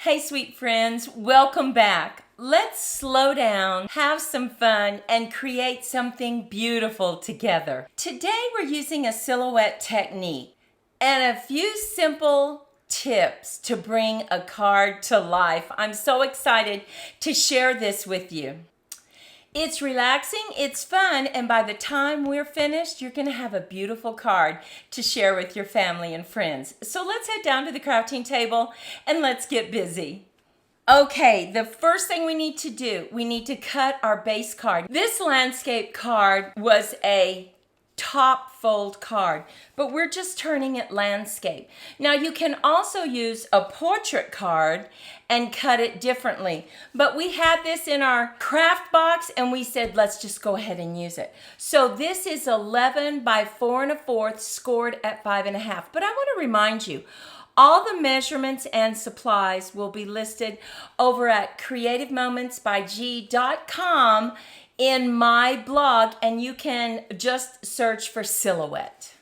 Hey, sweet friends, welcome back. Let's slow down, have some fun, and create something beautiful together. Today, we're using a silhouette technique and a few simple tips to bring a card to life. I'm so excited to share this with you. It's relaxing, it's fun, and by the time we're finished, you're going to have a beautiful card to share with your family and friends. So let's head down to the crafting table and let's get busy. Okay, the first thing we need to do, we need to cut our base card. This landscape card was a top fold card, but we're just turning it landscape. Now you can also use a portrait card and cut it differently, but we had this in our craft box and we said let's just go ahead and use it. So this is 11 by 4 1/4 scored at 5 1/2. But I want to remind you, all the measurements and supplies will be listed over at creativemomentsbyg.com in my blog, and you can just search for silhouette.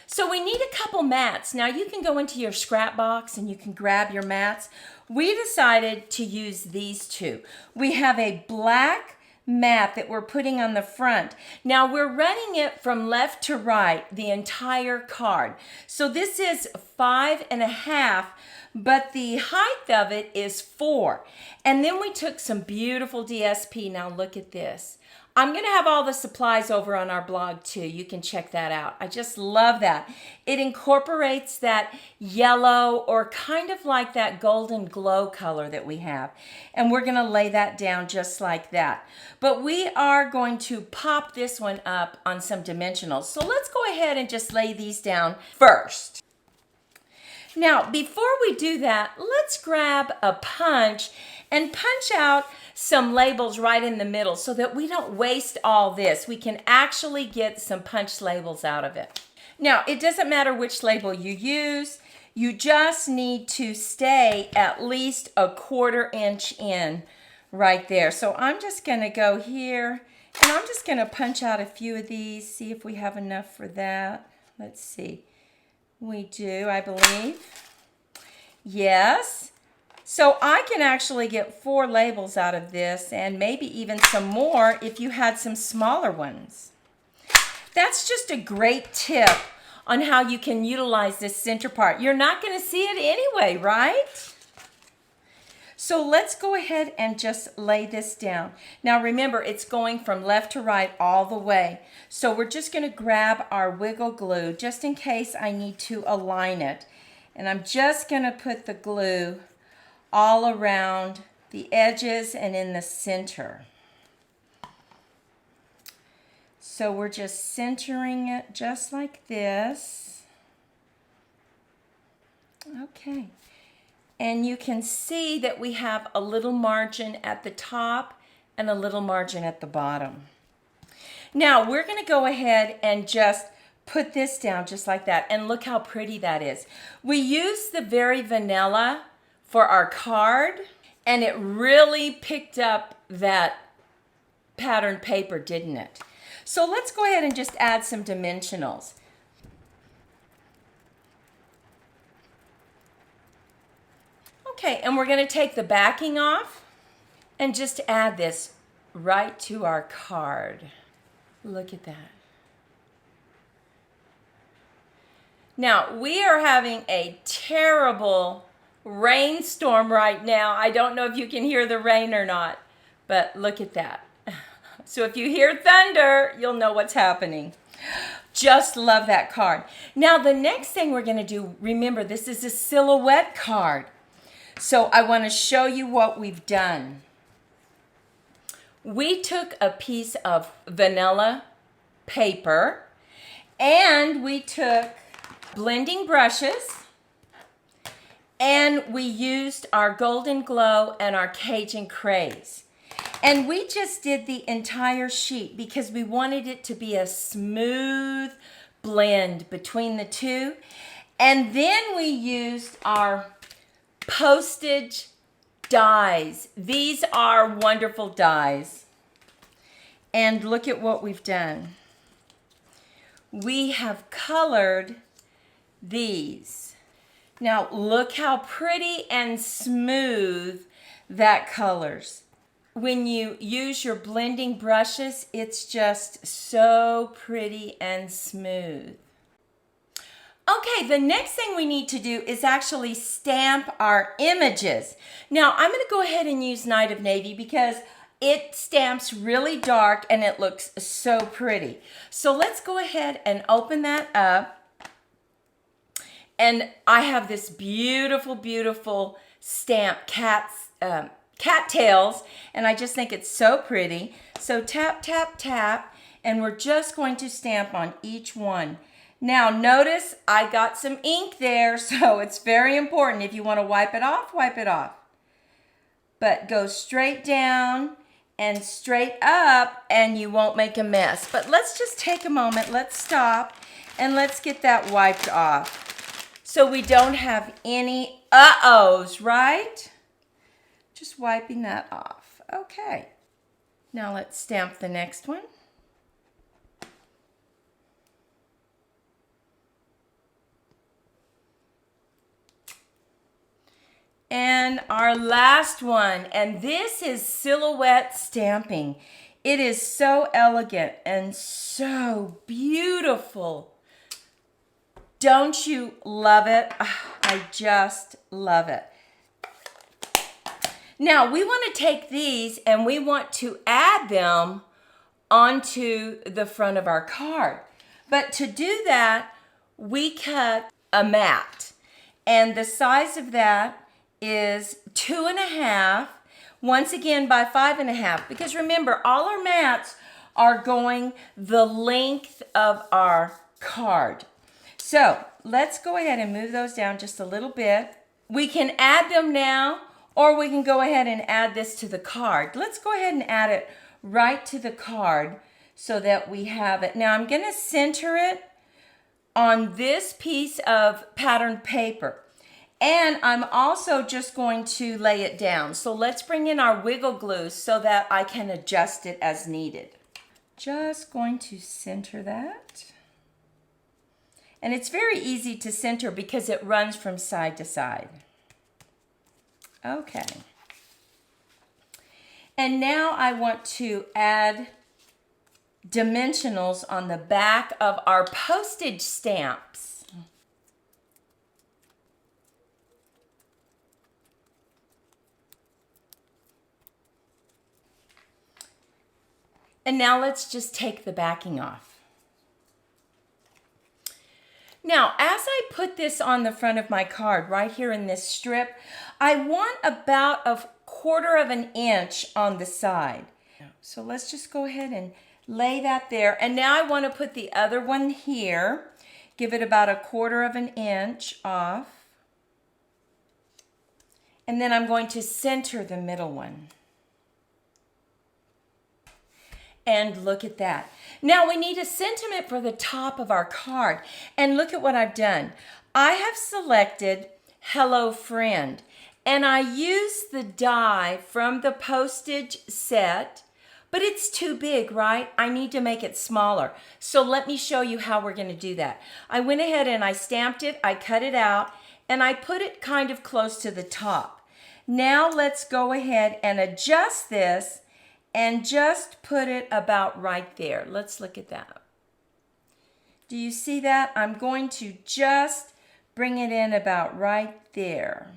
So we need a couple mats. Now you can go into your scrap box and you can grab your mats. We decided to use these two. We have a black mat that we're putting on the front. Now we're running it from left to right, the entire card. So this is 5 1/2, but the height of it is 4. And then we took some beautiful DSP. Now look at this. I'm going to have all the supplies over on our blog too. You can check that out. I just love that. It incorporates that yellow or kind of like that golden glow color that we have. And we're going to lay that down just like that. But we are going to pop this one up on some dimensionals. So let's go ahead and just lay these down first. Now, before we do that, let's grab a punch and punch out some labels right in the middle so that we don't waste all this. We can actually get some punch labels out of it. Now, it doesn't matter which label you use. You just need to stay at least a 1/4 inch in right there. So I'm just going to go here and I'm just going to punch out a few of these, see if we have enough for that. Let's see. We do, I believe. Yes. So I can actually get 4 labels out of this and maybe even some more if you had some smaller ones. That's just a great tip on how you can utilize this center part. You're not going to see it anyway, right? So let's go ahead and just lay this down. Now remember, it's going from left to right all the way. So we're just going to grab our wiggle glue just in case I need to align it. And I'm just going to put the glue all around the edges and in the center. So we're just centering it just like this. Okay. And you can see that we have a little margin at the top and a little margin at the bottom. Now we're going to go ahead and just put this down just like that. And look how pretty that is. We used the very vanilla for our card, and it really picked up that pattern paper, didn't it? So let's go ahead and just add some dimensionals. Okay, and we're going to take the backing off and just add this right to our card. Look at that. Now, we are having a terrible rainstorm right now. I don't know if you can hear the rain or not, but look at that. So if you hear thunder, you'll know what's happening. Just love that card. Now, the next thing we're going to do, remember, this is a silhouette card. So I want to show you what we've done. We took a piece of vanilla paper and we took blending brushes and we used our Golden Glow and our Cajun Craze. And we just did the entire sheet because we wanted it to be a smooth blend between the two. And then we used our postage dies. These are wonderful dies. And look at what we've done. We have colored these. Now look how pretty and smooth that colors. When you use your blending brushes, it's just so pretty and smooth. Okay, the next thing we need to do is actually stamp our images. Now, I'm going to go ahead and use Night of Navy because it stamps really dark and it looks so pretty. So let's go ahead and open that up. And I have this beautiful, beautiful stamp cattails, and I just think it's so pretty. So tap, tap, tap, and we're just going to stamp on each one. Now notice I got some ink there, so it's very important. If you want to wipe it off, wipe it off. But go straight down and straight up and you won't make a mess. But let's just take a moment, let's stop, and let's get that wiped off so we don't have any uh-ohs, right? Just wiping that off. Okay. Now let's stamp the next one. And our last one, and this is silhouette stamping. It is so elegant and so beautiful. Don't you love it? I just love it. Now we want to take these and we want to add them onto the front of our card. But to do that, we cut a mat. And the size of that is 2.5, once again by 5.5, because remember, all our mats are going the length of our card. So let's go ahead and move those down just a little bit. We can add them now, or we can go ahead and add this to the card. Let's go ahead and add it right to the card so that we have it. Now I'm going to center it on this piece of patterned paper. And I'm also just going to lay it down. So let's bring in our wiggle glue so that I can adjust it as needed. Just going to center that. And it's very easy to center because it runs from side to side. Okay. And now I want to add dimensionals on the back of our postage stamps. And now let's just take the backing off. Now, as I put this on the front of my card, right here in this strip, I want about 1/4 of an inch on the side. So let's just go ahead and lay that there. And now I want to put the other one here. Give it about 1/4 of an inch off. And then I'm going to center the middle one. And look at that. Now we need a sentiment for the top of our card. And look at what I've done. I have selected Hello Friend. And I used the die from the postage set, but it's too big, right? I need to make it smaller. So let me show you how we're going to do that. I went ahead and I stamped it, I cut it out, and I put it kind of close to the top. Now let's go ahead and adjust this and just put it about right there. Let's look at that. Do you see that? I'm going to just bring it in about right there.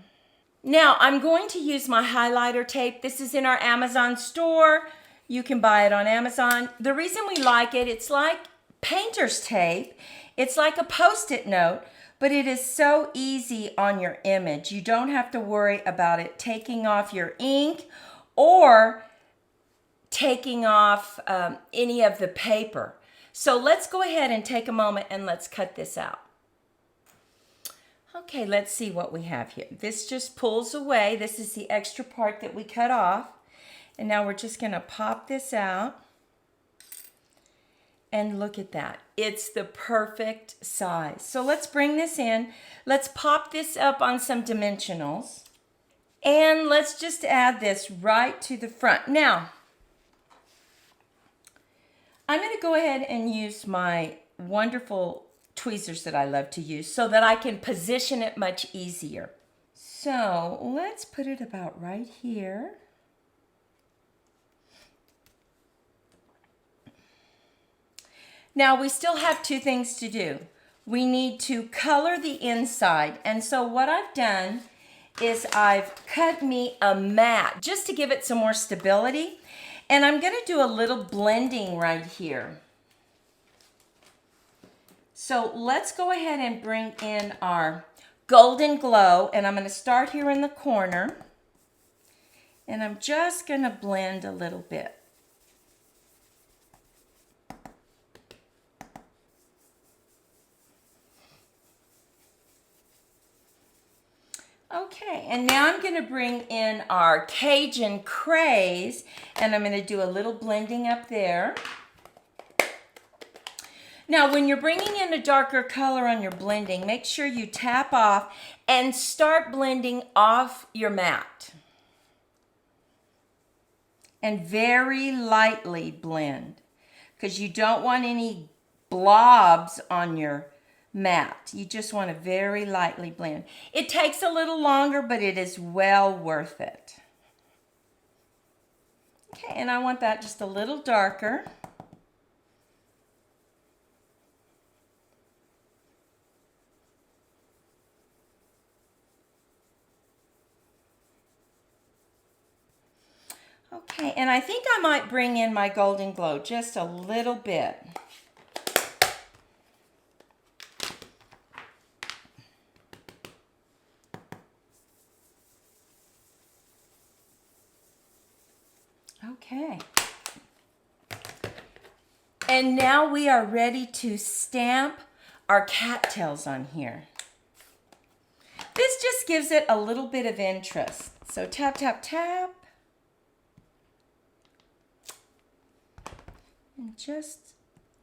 Now I'm going to use my highlighter tape. This is in our Amazon store. You can buy it on Amazon. The reason we like it, it's like painter's tape. It's like a Post-it note, but it is so easy on your image. You don't have to worry about it taking off your ink or taking off any of the paper. So let's go ahead and take a moment and let's cut this out. Okay, let's see what we have here. This just pulls away. This is the extra part that we cut off. And now we're just gonna pop this out. And look at that. It's the perfect size. So let's bring this in. Let's pop this up on some dimensionals. And let's just add this right to the front. Now, I'm going to go ahead and use my wonderful tweezers that I love to use so that I can position it much easier. So let's put it about right here. Now we still have two things to do. We need to color the inside, and so what I've done is I've cut me a mat just to give it some more stability, and I'm going to do a little blending right here. So let's go ahead and bring in our Golden Glow, and I'm going to start here in the corner, and I'm just going to blend a little bit. Okay, and now I'm going to bring in our Cajun Craze, and I'm going to do a little blending up there. Now, when you're bringing in a darker color on your blending, make sure you tap off and start blending off your mat. And very lightly blend, because you don't want any blobs on your mat. You just want to very lightly blend. It takes a little longer, but it is well worth it. Okay, and I want that just a little darker. Okay, and I think I might bring in my Golden Glow just a little bit. Okay. And now we are ready to stamp our cattails on here. This just gives it a little bit of interest. So tap, tap, tap. And just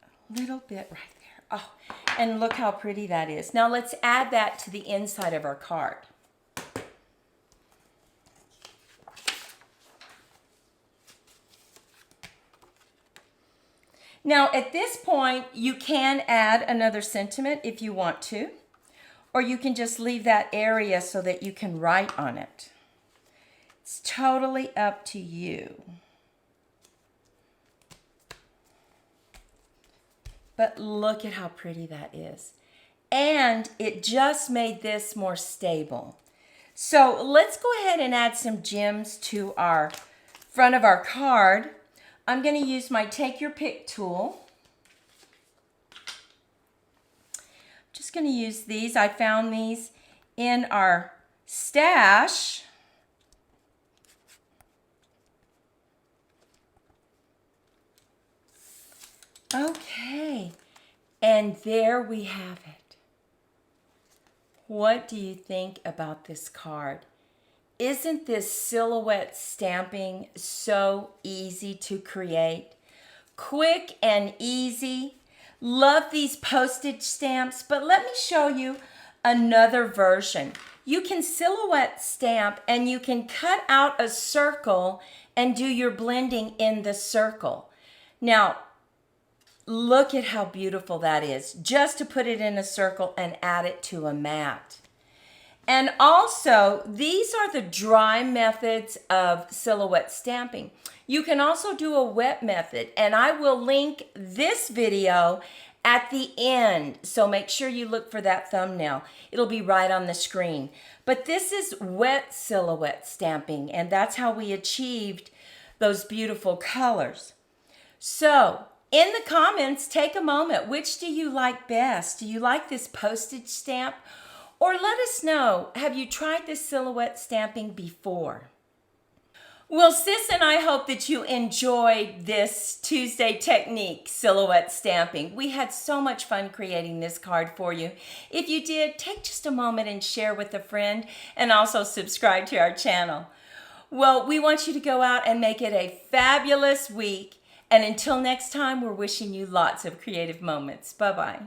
a little bit right there. Oh, and look how pretty that is. Now let's add that to the inside of our card. Now at this point, you can add another sentiment if you want to, or you can just leave that area so that you can write on it. It's totally up to you. But look at how pretty that is. And it just made this more stable. So let's go ahead and add some gems to our front of our card. I'm going to use my Take Your Pick tool. I'm just going to use these. I found these in our stash. Okay, and there we have it. What do you think about this card? Isn't this silhouette stamping so easy to create? Quick and easy. Love these postage stamps, but let me show you another version. You can silhouette stamp and you can cut out a circle and do your blending in the circle. Now, look at how beautiful that is, just to put it in a circle and add it to a mat. And also, these are the dry methods of silhouette stamping. You can also do a wet method, and I will link this video at the end, so make sure you look for that thumbnail. It'll be right on the screen. But this is wet silhouette stamping, and that's how we achieved those beautiful colors. So, in the comments, take a moment. Which do you like best? Do you like this postage stamp? Or let us know, have you tried this silhouette stamping before? Well, sis and I hope that you enjoyed this Tuesday technique, silhouette stamping. We had so much fun creating this card for you. If you did, take just a moment and share with a friend, and also subscribe to our channel. Well, we want you to go out and make it a fabulous week. And until next time, we're wishing you lots of creative moments. Bye-bye.